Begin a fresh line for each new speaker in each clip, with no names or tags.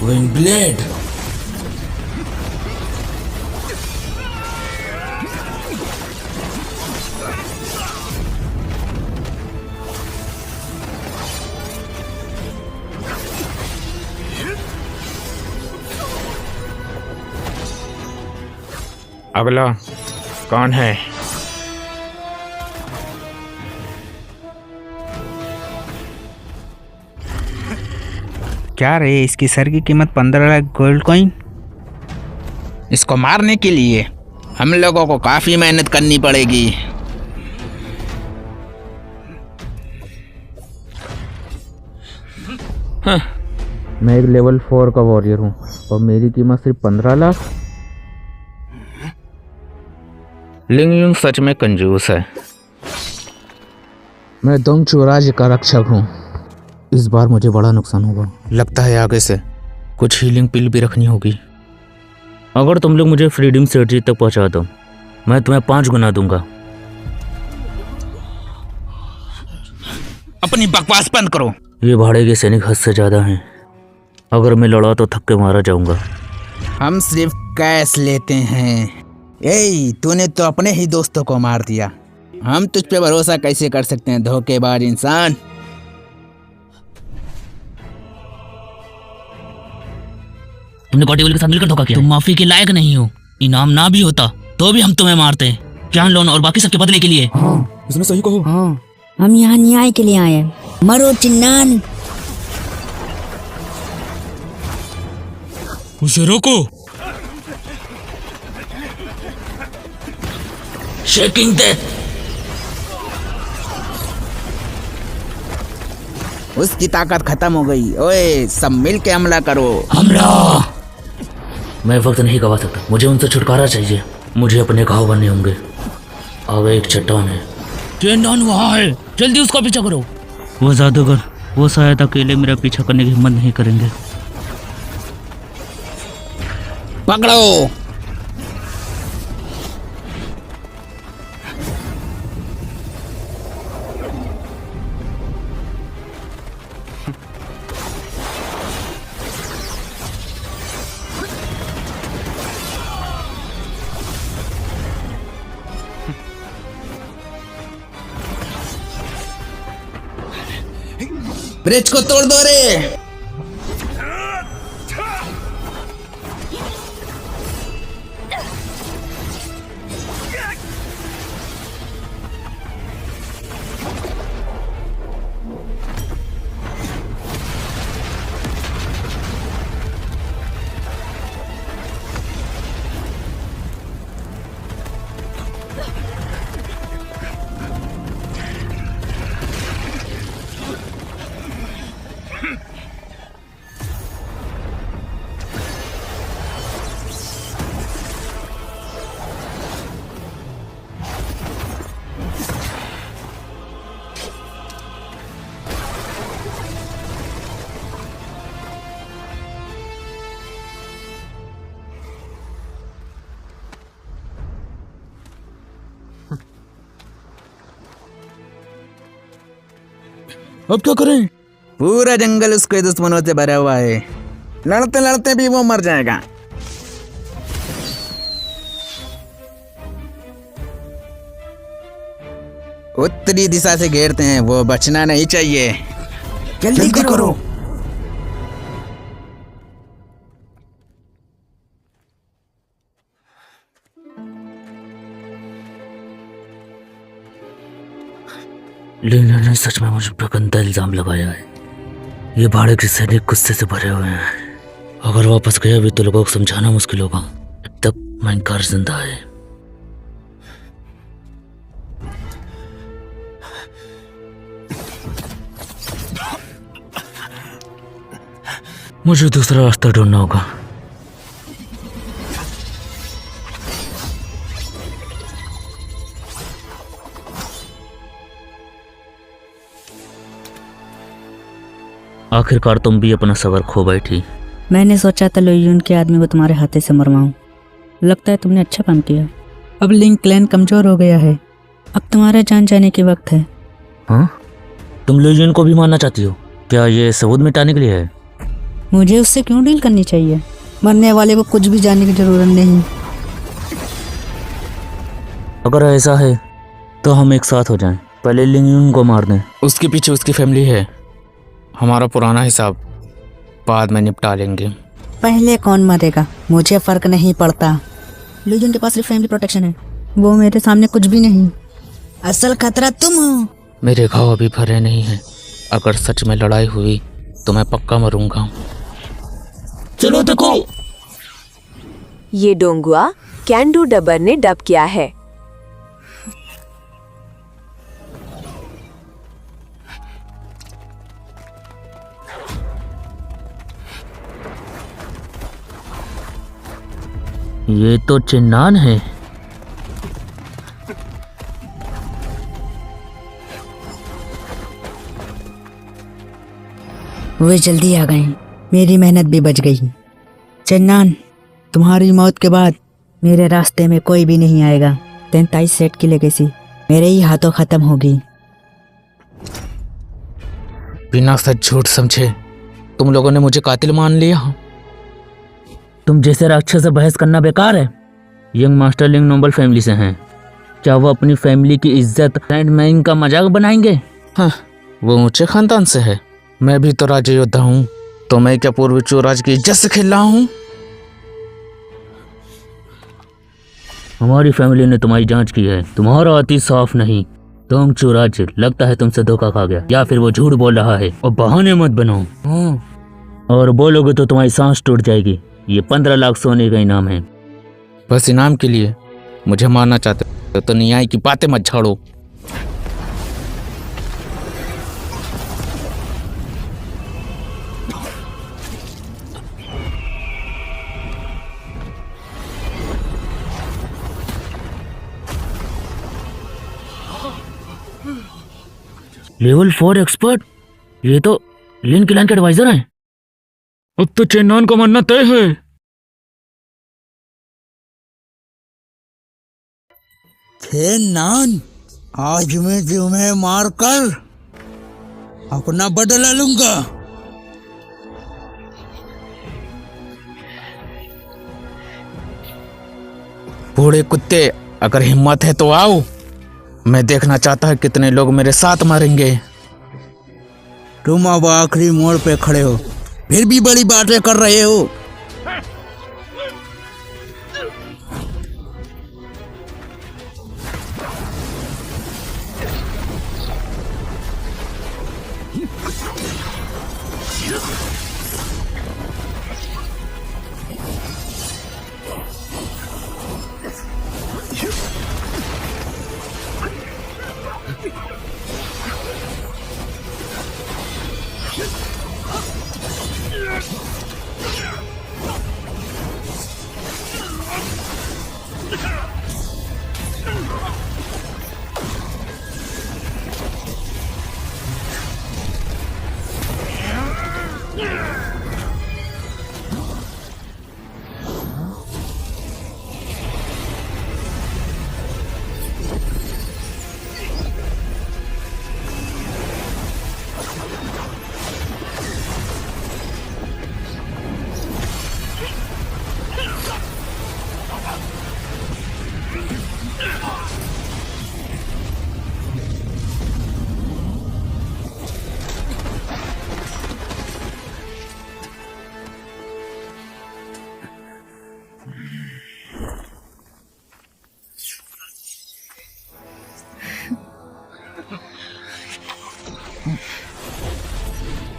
Wind blade.
अगला कौन है?
क्या रे, इसकी सर की कीमत 15 लाख गोल्ड कॉइन।
इसको मारने के लिए हम लोगों को काफी मेहनत करनी पड़ेगी।
मैं एक लेवल 4 का वॉरियर हूँ और मेरी कीमत सिर्फ 15 लाख।
लिंग युंग सच में कंजूस है।
मैं दोंगचू राज्य का रक्षक हूँ। इस बार मुझे बड़ा नुकसान होगा। लगता है आगे से कुछ हीलिंग पिल भी रखनी होगी।
अगर तुम लोग मुझे फ्रीडम सिटी तक पहुंचा दो, मैं तुम्हें 5 गुना दूंगा।
अपनी बकवास बंद करो।
ये भाड़े के सैनिक हद से ज्यादा हैं। अगर मैं लड़ा तो थक के मारा जाऊंगा।
हम सिर्फ कैश लेते हैं। तूने तो अपने ही दोस्तों को मार दिया। हम तुझ पे भरोसा कैसे कर सकते हैं, धोखेबाज इंसान।
तुमने कॉटिवल के साथ मिलकर धोखा किया। तुम माफी के लायक नहीं हो। इनाम ना भी होता तो भी हम तुम्हें मारते, जान लोन और बाकी सबके बदले के लिए।
हाँ, इसने सही कहो।
हाँ, हम यहाँ न्याय के लिए आए हैं। मरो चिन्नान।
उसे रोको। Shaking death.
उसकी ताकत खत्म हो गई। ओए, सब मिल के हमला करो।
हमला। मैं वक्त नहीं गवा सकता। मुझे उनसे छुटकारा चाहिए। मुझे अपने घाव बनने होंगे। आगे एक चट्टान है। चट्टान वहाँ है, जल्दी उसका पीछा करो। वो जादूगर, वो शायद अकेले मेरा पीछा करने की हिम्मत नहीं करेंगे।
पकड़ो। ब्रिज को तोड़ दो रे।
अब क्या करें?
पूरा जंगल उसके दुश्मनों से भरा हुआ है। लड़ते लड़ते भी वो मर जाएगा। उत्तरी दिशा से घेरते हैं, वो बचना नहीं चाहिए। जल्दी करो।
लीना ने सच में मुझ पर गंदा इल्जाम लगाया है। ये भाड़े के सैनिक गुस्से से भरे हुए हैं। अगर वापस गया भी तो लोगों को समझाना मुश्किल होगा। अब तक माइनकार जिंदा है। मुझे दूसरा रास्ता ढूंढना होगा। आखिरकार तुम भी अपना सबर खो बैठी।
मैंने सोचा था लोयुन के आदमी को तुम्हारे हाथे से मरवाऊं। लगता है तुमने अच्छा काम किया। अब लिंक क्लैन कमजोर हो गया है। अब तुम्हारा जान जाने के वक्त है।
हाँ, तुम लोयुन को भी मारना चाहती हो? क्या ये सबूत मिटाने के लिए है?
मुझे उससे क्यों डील करनी चाहिए? मरने वाले को कुछ भी जानने की जरूरत नहीं।
अगर ऐसा है तो हम एक साथ हो जाएं। पहले लिंग युन को मार दें।
उसके पीछे उसकी फैमिली है। हमारा पुराना हिसाब बाद में निपटा लेंगे।
पहले कौन मरेगा मुझे फर्क नहीं पड़ता। लीजन के पास सिर्फ फैमिली प्रोटेक्शन है, वो मेरे सामने कुछ भी नहीं। असल खतरा तुम हो।
मेरे घाव अभी भरे नहीं हैं। अगर सच में लड़ाई हुई तो मैं पक्का मरूंगा।
चलो देखो।
ये डोंगुआ कैंडू डबर ने डब किया है।
ये तो चिन्नान है।
वे जल्दी आ गए, मेरी मेहनत भी बच गई। चन्नान, तुम्हारी मौत के बाद मेरे रास्ते में कोई भी नहीं आएगा। 43 सेट की लेगेसी मेरे ही हाथों खत्म होगी।
बिना सच झूठ समझे तुम लोगों ने मुझे कातिल मान लिया।
तुम जैसे राक्षस से बहस करना बेकार है। यंग मास्टर लिंग नोबल फैमिली से हैं। क्या वो अपनी फैमिली की इज्जत एंड मैंग का मजाक बनाएंगे?
हाँ, वो ऊंचे खानदान से है। मैं भी तो राज योद्धा हूँ, तो मैं क्या पूर्व चोराज की इज्जत से खेल रहा हूँ?
हमारी फैमिली ने तुम्हारी जांच की है, तुम्हारा अति साफ नहीं। तुम चोराज, लगता है तुमसे धोखा खा गया, या फिर वो झूठ बोल रहा है। और बहाने मत बनाओ, और बोलोगे तो तुम्हारी सांस टूट जाएगी। ये 15 लाख सोने का इनाम है।
बस इनाम के लिए मुझे मारना चाहते हो तो न्याय की बातें मत झाड़ो।
लेवल 4 एक्सपर्ट, ये तो लिन किलान के एडवाइजर हैं।
अब तो चेन्नन को मरना तय है।
चेन्नन, आज मैं तुम्हें मारकर अपना बदला लूंगा।
बूढ़े कुत्ते, अगर हिम्मत है तो आओ। मैं देखना चाहता हूँ कितने लोग मेरे साथ मरेंगे।
तुम अब आखिरी मोड़ पे खड़े हो, फिर भी बड़ी बातें कर रहे हो।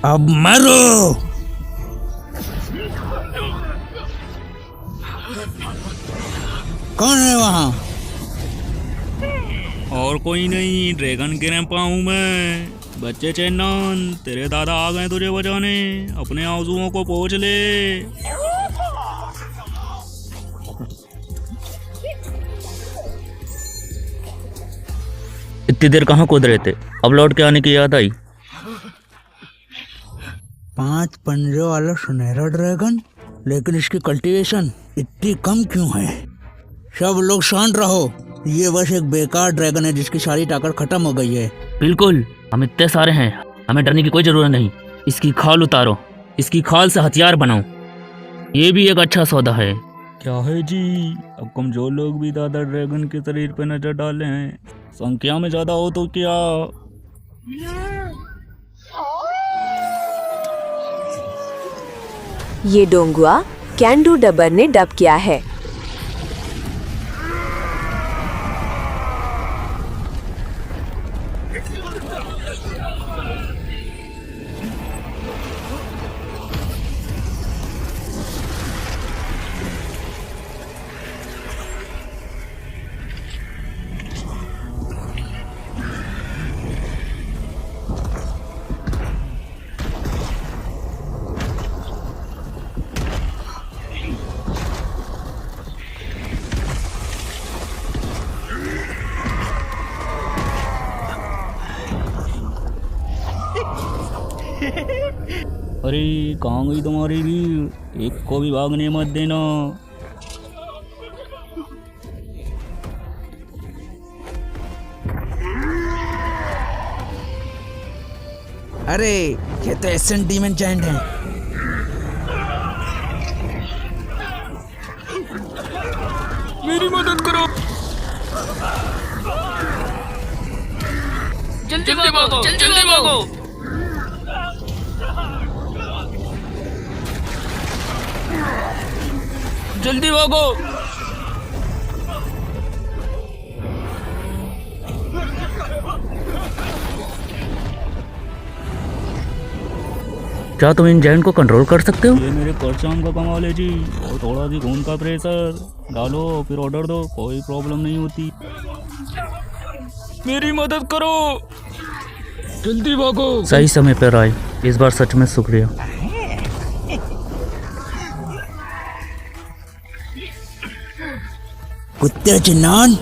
अब मरो। कौन है वहाँ?
और कोई नहीं, ड्रैगन ग्रैंपा हूँ मैं। बच्चे चेन्नन, तेरे दादा आ गए तुझे बचाने। अपने आंसुओं को पोंछ ले।
इतनी देर कहाँ कूद रहे थे? अब लौट के आने की याद आई।
5 पंजों वाला सुनहरा ड्रैगन, लेकिन इसकी कल्टीवेशन इतनी कम क्यों है? सब लोग शांत रहो, ये बस एक बेकार ड्रैगन है जिसकी सारी ताकत खत्म हो गई है।
बिल्कुल, हम इतने सारे हैं, हमें डरने की कोई जरूरत नहीं। इसकी खाल उतारो। इसकी खाल से हथियार बनाऊं, ये भी एक अच्छा सौदा है।
क्या है जी, अब कमजोर लोग भी दादा ड्रैगन के शरीर पे नजर डाले हैं। संख्या में ज्यादा हो तो क्या।
ये डोंगुआ कैंडू डबर ने डब किया है।
अरे कहाँ गई तुम्हारी भीड़, एक को भी भागने मत देना।
अरे ये तो एसेंट डीमन जायंट है।
मेरी मदद करो।
जल्दी भागो, जल्दी भागो। जल्दी भागो। क्या तुम इन जायंट को कंट्रोल कर सकते हो?
ये मेरे परचाम का कमाल है जी, और थोड़ा सी खून का प्रेशर डालो फिर ऑर्डर दो, कोई प्रॉब्लम नहीं होती। मेरी मदद करो, जल्दी भागो।
सही समय पर आए, इस बार सच में शुक्रिया।
कुत्ते चिन्नान,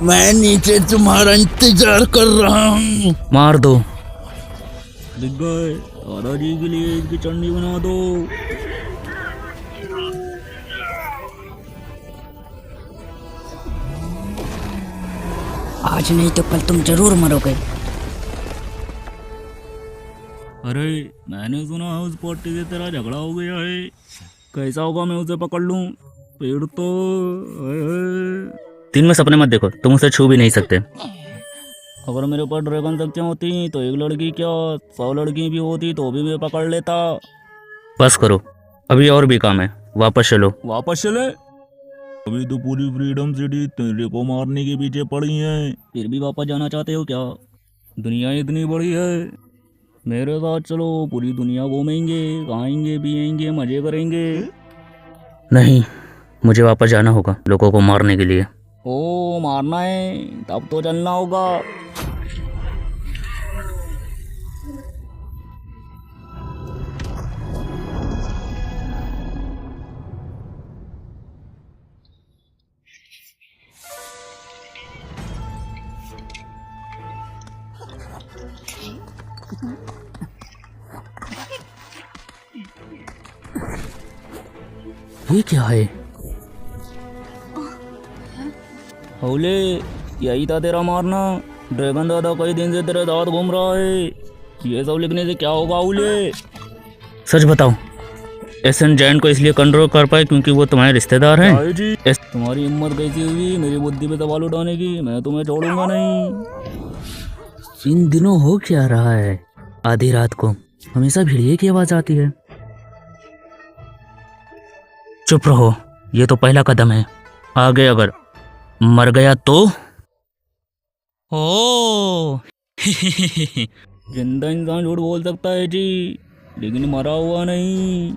मैं नीचे तुम्हारा इंतजार कर रहा हूँ।
मार दो।
दिख गए, दादाजी के लिए इसकी चटनी बना दो।
आज नहीं तो कल तुम जरूर मरोगे।
अरे मैंने सुना है उस पट्टी से तेरा झगड़ा हो गया है, कैसा होगा मैं उसे पकड़ लूं? पेड़ तो
दिन में सपने मत देखो, तुम उसे छू भी नहीं सकते।
अगर मेरे पास ड्रैगन शक्तियाँ होती तो एक लड़की क्या 100 लड़की भी होती तो भी मैं पकड़ लेता।
बस करो, अभी और भी काम है, वापस चलो।
वापस चले? अभी तो पूरी फ्रीडम सिटी तेरे को मारने के पीछे पड़ी है, फिर भी वापस जाना चाहते हो क्या? दुनिया इतनी बड़ी है, मेरे साथ चलो, पूरी दुनिया घूमेंगे, खाएंगे पिएंगे मजे करेंगे।
नहीं, मुझे वापस जाना होगा लोगों को मारने के लिए।
ओ मारना है तब तो चलना होगा।
ये क्या है?
हौले, यही था तेरा मारना? ड्रैगन दादा कई दिन से तेरे साथ घूम रहा है, ये सब लिखने से क्या होगा हौले?
सच बताओ, एसन जायंट को इसलिए कंट्रोल कर पाए क्योंकि वो तुम्हारे रिश्तेदार हैं?
भाई जी, तुम्हारी हिम्मत कैसी हुई मेरी बुद्धि पे सवाल उठाने की? मैं तुम्हें छोड़ूंगा नहीं।
इन दिनों हो क्या रहा है? आधी रात को हमेशा भिड़िए की आवाज आती है। चुप रहो, ये तो पहला कदम है, आगे अगर मर गया तो?
ओ जिंदा इंसान झूठ बोल सकता है जी, लेकिन मरा हुआ नहीं।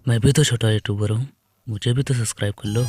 मैं भी तो छोटा यूट्यूबर हूँ, मुझे भी तो सब्सक्राइब कर लो।